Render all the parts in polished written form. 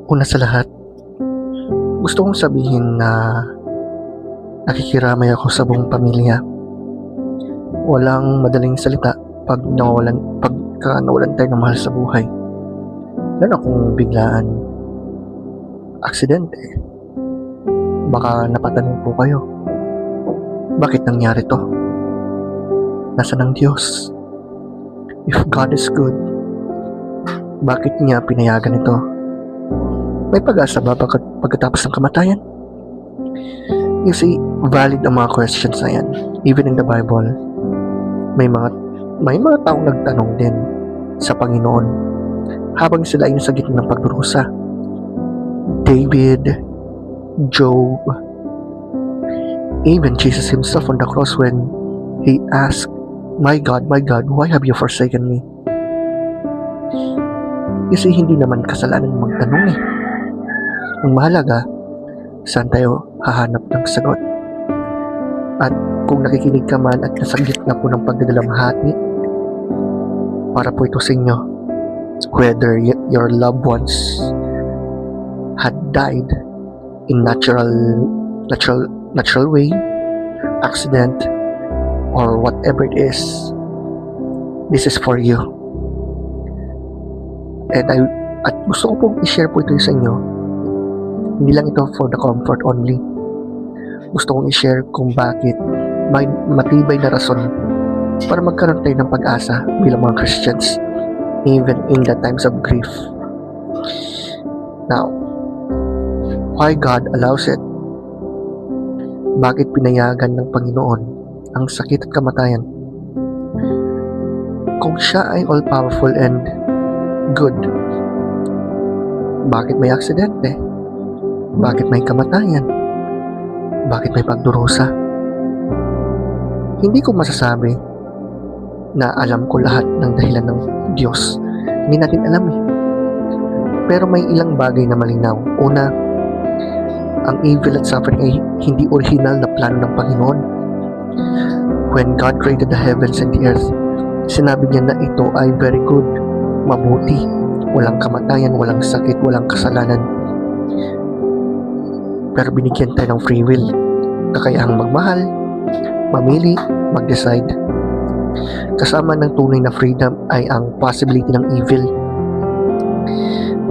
Una sa lahat, gusto kong sabihin na nakikiramay ako sa buong pamilya. Walang madaling salita pagka nawalan tayo ng mahal sa buhay. Lalo kung biglaan aksidente. Baka napatanong po kayo, bakit nangyari to? Nasaan ang Diyos? If God is good, bakit niya pinayagan ito? May pag-asa ba pagkatapos ng kamatayan? You see, valid ang mga questions na yan. Even in the Bible, may mga taong nagtanong din sa Panginoon habang sila ay nasa gitna ng pagdurusa. David, Job, even Jesus himself on the cross when he asked, my God, why have you forsaken me? You see, hindi naman kasalanan magtanong eh. Ang mahalaga, saan tayo hahanap ng sagot? At kung nakikinig ka man at nasa gitna po ng pagdadalamhati, para po ito sa inyo, whether your loved ones had died in natural way, accident, or whatever it is, this is for you. At gusto ko pong i-share po ito sa inyo. Hindi lang ito for the comfort only. Gusto kong i-share kung bakit may matibay na rason para magkaroon tayo ng pag-asa bilang mga Christians, even in the times of grief. Now, why God allows it? Bakit pinayagan ng Panginoon ang sakit at kamatayan? Kung siya ay all-powerful and good, bakit may aksidente? Bakit may kamatayan? Bakit may pagdurusa? Hindi ko masasabi na alam ko lahat ng dahilan ng Diyos. Hindi natin alam eh. Pero may ilang bagay na malinaw. Una, ang evil at suffering ay hindi original na plano ng Panginoon. When God created the heavens and the earth, sinabi niya na ito ay very good, mabuti, walang kamatayan, walang sakit, walang kasalanan. Pero binigyan tayo ng free will, kakayahang magmahal, mamili, mag-decide. Kasama ng tunay na freedom ay ang possibility ng evil.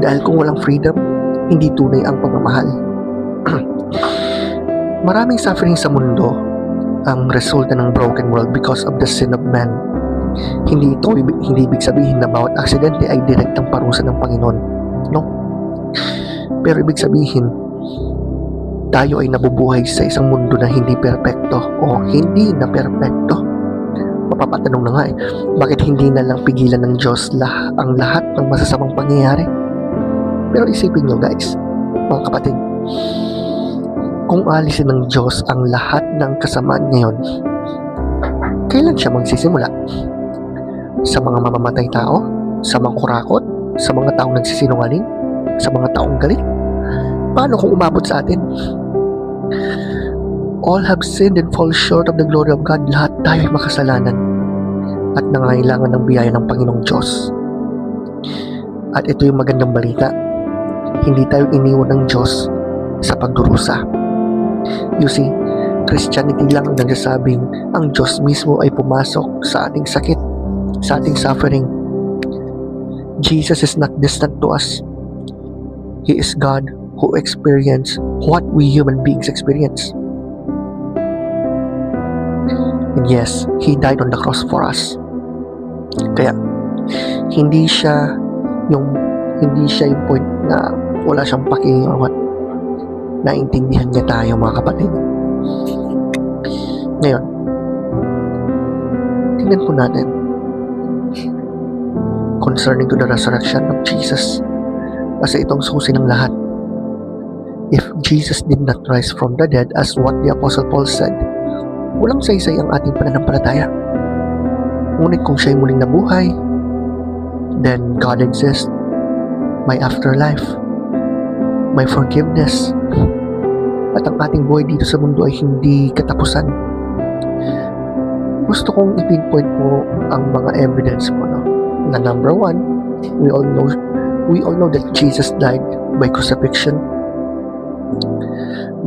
Dahil kung walang freedom, hindi tunay ang pagmamahal. Maraming suffering sa mundo ang resulta ng broken world because of the sin of man. Hindi ibig sabihin na bawat aksidente ay direktang parusa ng Panginoon. No? Pero ibig sabihin, tayo ay nabubuhay sa isang mundo na hindi perpekto o hindi na perpekto. Mapapatanong na nga eh, bakit hindi na lang pigilan ng Diyos ang lahat ng masasamang pangyayari? Pero isipin nyo guys, mga kapatid, kung alisin ng Diyos ang lahat ng kasamaan ngayon, kailan siya magsisimula? Sa mga mamamatay tao? Sa mga kurakot? Sa mga taong nagsisinungaling? Sa mga taong galit? Paano kung umabot sa atin? All have sinned and fall short of the glory of God. Lahat tayo ay makasalanan at nangangailangan ng biyaya ng Panginoong Diyos. At ito yung magandang balita. Hindi tayo iniwan ng Diyos sa pagdurusa. You see, Christianity lang ang nagsasabing ang Diyos mismo ay pumasok sa ating sakit, sa ating suffering. Jesus is not distant to us. He is God who experienced what we human beings experience. And yes, He died on the cross for us. Kaya, hindi siya yung point na wala siyang paki or what. Naintindihan niya tayo mga kapatid. Ngayon, tingnan po natin concerning to the resurrection of Jesus. Kasi itong susi ng lahat. If Jesus did not rise from the dead as what the Apostle Paul said, walang saysay ang ating pananampalataya. Ngunit kung siya'y muling nabuhay, then God exists. May afterlife, may forgiveness, at ang ating buhay dito sa mundo ay hindi katapusan. Gusto kong ipinpoint po ang mga evidence mo, no? Na number one, we all know that Jesus died by crucifixion.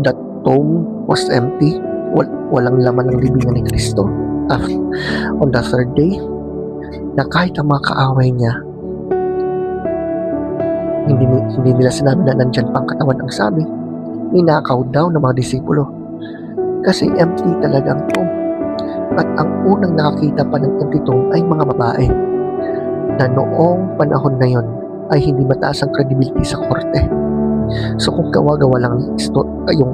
That tomb was empty. Walang laman ng libingan ni Kristo. On the third day, na kahit ang mga kaaway niya, hindi nila sinabi na nandyan pang katawan. Ang sabi, ninakaw daw ng mga disipulo. Kasi empty talaga ang tomb. At ang unang nakakita pa ng empty tomb ay mga babae na noong panahon na yon ay hindi mataas ang credibility sa korte. So kung gawa-gawa lang yung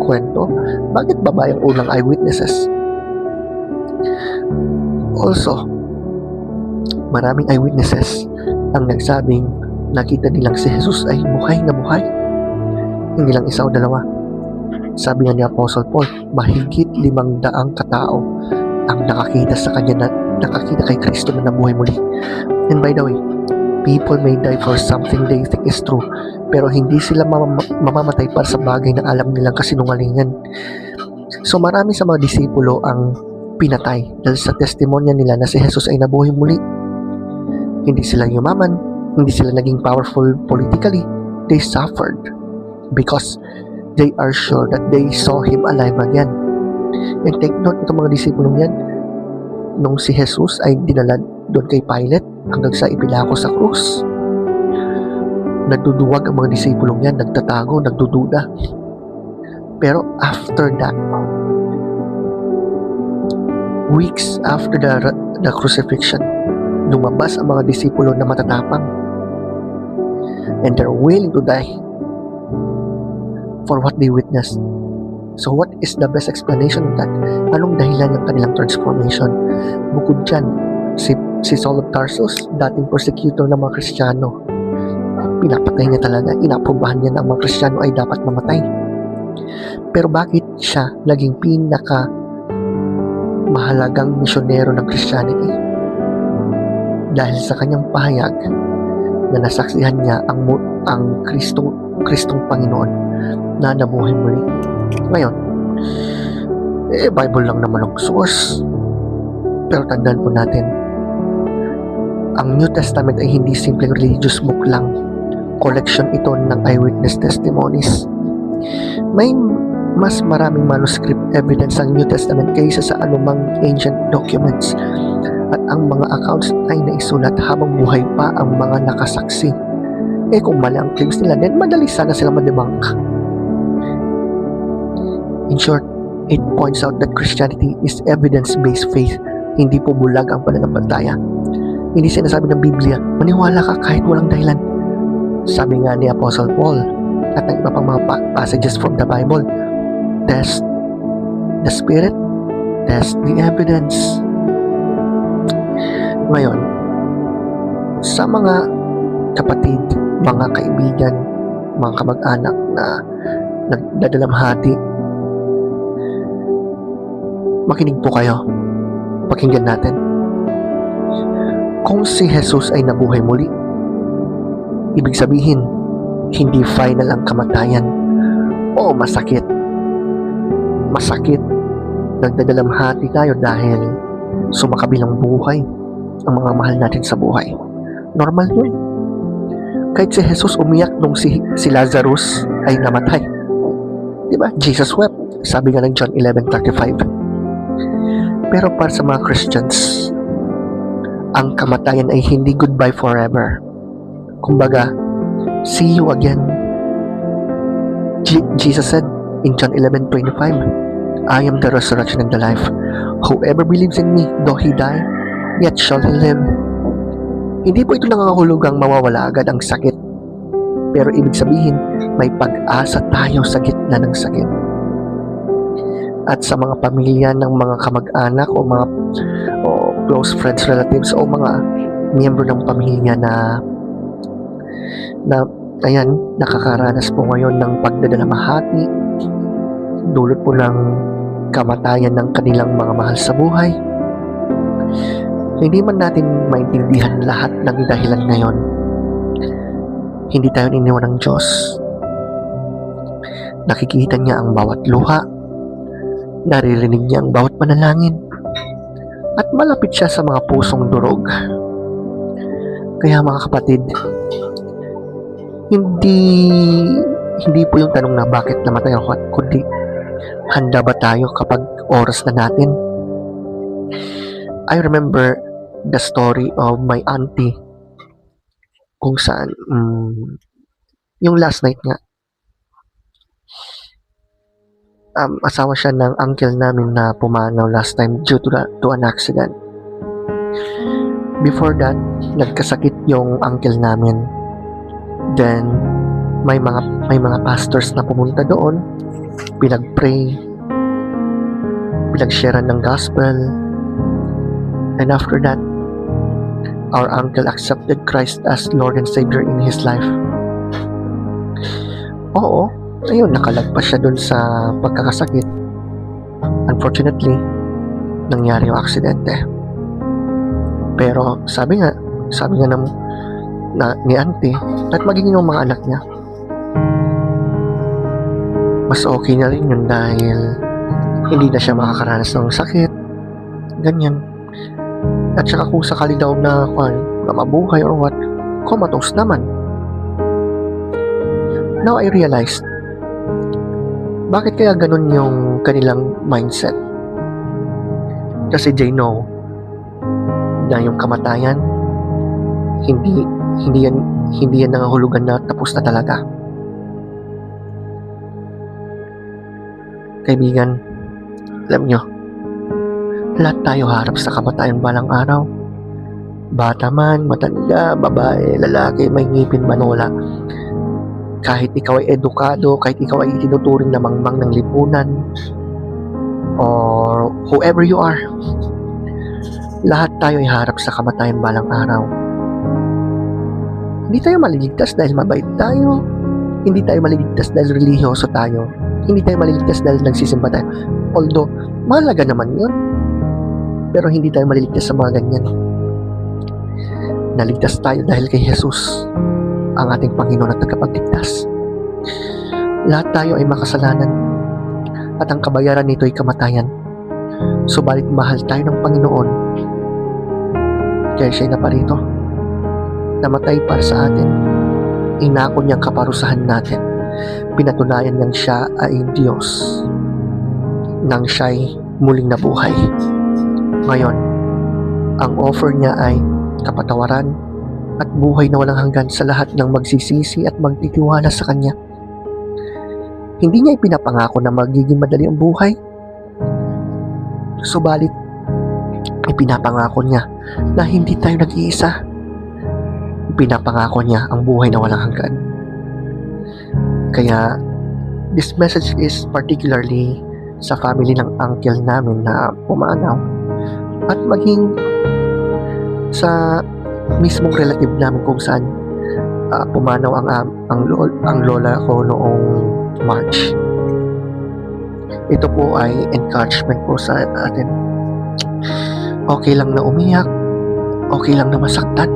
kwento, bakit babae ang unang eyewitnesses? Also, maraming eyewitnesses ang nagsabing nakita nilang si Jesus ay buhay na buhay. Hindi lang isa o dalawa. Sabi nga ni Apostle Paul, mahigit 500 katao ang nakakita sa kanya, na nakakita kay Kristo na nabuhay muli. And by the way, people may die for something they think is true, pero hindi sila mamamatay para sa bagay na alam nilang kasinungalingan. So marami sa mga disipulo ang pinatay dahil sa testimonya nila na si Jesus ay nabuhay muli. Hindi sila yumaman, hindi sila naging powerful politically. They suffered because they are sure that they saw Him alive again. And take note, itong mga disipulong yan, nung si Jesus ay dinala doon kay Pilate hanggang sa ipilako sa krus, nagduduwag ang mga disipulong yan, nagtatago, nagdududa. Pero after that, weeks after the crucifixion, lumabas ang mga disipulo na matatapang, and they're willing to die for what they witnessed. So what is the best explanation of that? Anong dahilan ng kanilang transformation? Bukod dyan, si Saul of Tarsus, dating persecutor ng mga Kristiyano, pinapatay niya talaga, inaprobahan niya na ang mga Kristiyano ay dapat mamatay. Pero bakit siya naging pinaka mahalagang misyonero ng Christianity? Dahil sa kanyang pahayag na nasaksihan niya ang Kristong Panginoon na nabuhay muli. Ngayon, Bible lang naman ang source. Pero tandaan po natin, ang New Testament ay hindi simpleng religious book lang. Collection ito ng eyewitness testimonies. May mas maraming manuscript evidence ang New Testament kaysa sa anumang ancient documents. At ang mga accounts ay naisulat habang buhay pa ang mga nakasaksi. Kung mali ang claims nila, then madali sana sila madebunk. In short, it points out that Christianity is evidence-based faith. Hindi po bulag ang pananampalataya. Hindi sinasabi ng Biblia, maniwala ka kahit walang dahilan. Sabi nga ni Apostle Paul at ng iba pang mga passages from the Bible, test the spirit, test the evidence. Ngayon, sa mga kapatid, mga kaibigan, mga kamag-anak na nagdadalamhati, makinig po kayo. Pakinggan natin. Kung si Jesus ay nabuhay muli, ibig sabihin, hindi final ang kamatayan. Oo, masakit. Masakit. Nagdadalamhati tayo dahil sumakabilang buhay ang mga mahal natin sa buhay. Normal yun. Kahit si Jesus umiyak nung si Lazarus ay namatay. Diba? Jesus wept. Sabi nga ng John 11:35. Pero para sa mga Christians, ang kamatayan ay hindi goodbye forever. Kumbaga, see you again. Jesus said in John 11:25, I am the resurrection and the life. Whoever believes in me, though he die, yet shall he live. Hindi po ito nangangahulugang mawawala agad ang sakit. Pero ibig sabihin, may pag-asa tayo sa gitna ng sakit. At sa mga pamilya ng mga kamag-anak o mga close friends, relatives o mga miyembro ng pamilya na ayan, nakakaranas po ngayon ng pagdadalamhati, dulot po ng kamatayan ng kanilang mga mahal sa buhay. Hindi man natin maintindihan lahat ng dahilan ngayon. Hindi tayo iniwan ng Diyos. Nakikita niya ang bawat luha, naririnig niya ang bawat panalangin, at malapit siya sa mga pusong durog. Kaya mga kapatid, Hindi hindi po yung tanong na bakit namatay ako, kundi handa ba tayo kapag oras na natin? I remember the story of my auntie kung saan yung last night nga, asawa siya ng uncle namin na pumanaw last time due to an accident. Before that, nagkasakit yung uncle namin. Then, may mga pastors na pumunta doon, pinag-pray, pinag-sharean ng gospel, and after that, our uncle accepted Christ as Lord and Savior in his life. Oo, ayun, nakalagpas siya dun sa pagkakasakit. Unfortunately, nangyari yung aksidente. Pero sabi nga ni auntie, at maging yung mga anak niya, mas okay na rin yun dahil hindi na siya makakaranas ng sakit, ganyan. At saka kung sakali daw na mabuhay or what, comatose naman. Now I realized, bakit kaya ganun yung kanilang mindset? Kasi they know na yung kamatayan, hindi yan nangahulugan na tapos na talaga. Kaibigan, alam nyo, lahat tayo harap sa kamatayan balang araw. Bata man, matanda, babae, lalaki, may ngipin man wala. Kahit ikaw ay edukado, kahit ikaw ay itinuturing na mangmang ng lipunan, or whoever you are, lahat tayo ay harap sa kamatayan balang araw. Hindi tayo maliligtas dahil mabait tayo. Hindi tayo maliligtas dahil relihiyoso tayo. Hindi tayo maliligtas dahil nagsisimba tayo. Although, mahalaga naman yun. Pero hindi tayo maliligtas sa mga ganyan. Naligtas tayo dahil kay Jesus, ang ating Panginoon at tagapagligtas. Lahat tayo ay makasalanan at ang kabayaran nito ay kamatayan. Subalit mahal tayo ng Panginoon kaya siya'y naparito, namatay para sa atin. Inako niyang kaparusahan natin. Pinatunayan niyang siya ay Diyos nang siya'y muling nabuhay. Ngayon, ang offer niya ay kapatawaran at buhay na walang hanggan sa lahat ng magsisisi at magtitiwala sa Kanya. Hindi niya ipinapangako na magiging madali ang buhay. Subalit, ipinapangako niya na hindi tayo nag-iisa. Ipinapangako niya ang buhay na walang hanggan. Kaya, this message is particularly sa family ng uncle namin na pumanaw at maging sa mismong relative namin kung saan pumanaw ang lola ko noong March. Ito po ay encouragement po sa atin. Okay lang na umiyak, okay lang na masaktan.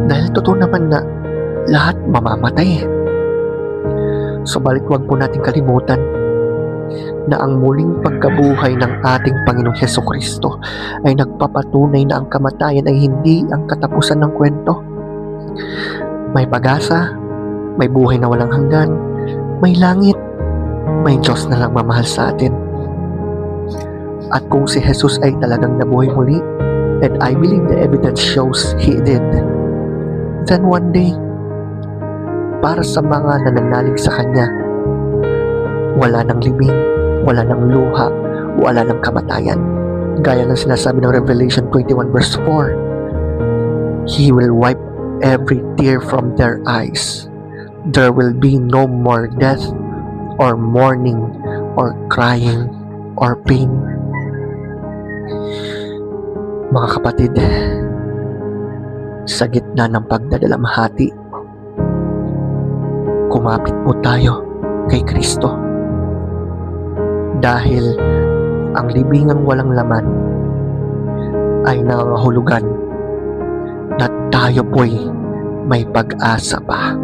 Dahil totoo naman na lahat mamamatay. Subalit wag po natin kalimutan na ang muling pagkabuhay ng ating Panginoong Hesukristo ay nagpapatunay na ang kamatayan ay hindi ang katapusan ng kwento. May pag-asa, may buhay na walang hanggan, may langit, may Diyos na lang mamahal sa atin. At kung si Jesus ay talagang nabuhay muli, and I believe the evidence shows He did, then one day, para sa mga nananalig sa Kanya, wala nang libing, wala nang luha, wala nang kamatayan. Gaya ng sinasabi ng Revelation 21 verse 4, He will wipe every tear from their eyes. There will be no more death, or mourning, or crying, or pain. Mga kapatid, sa gitna ng pagdadalamhati, kumapit po tayo kay Kristo. Dahil ang libingang walang laman ay nangangahulugan na tayo po'y may pag-asa pa.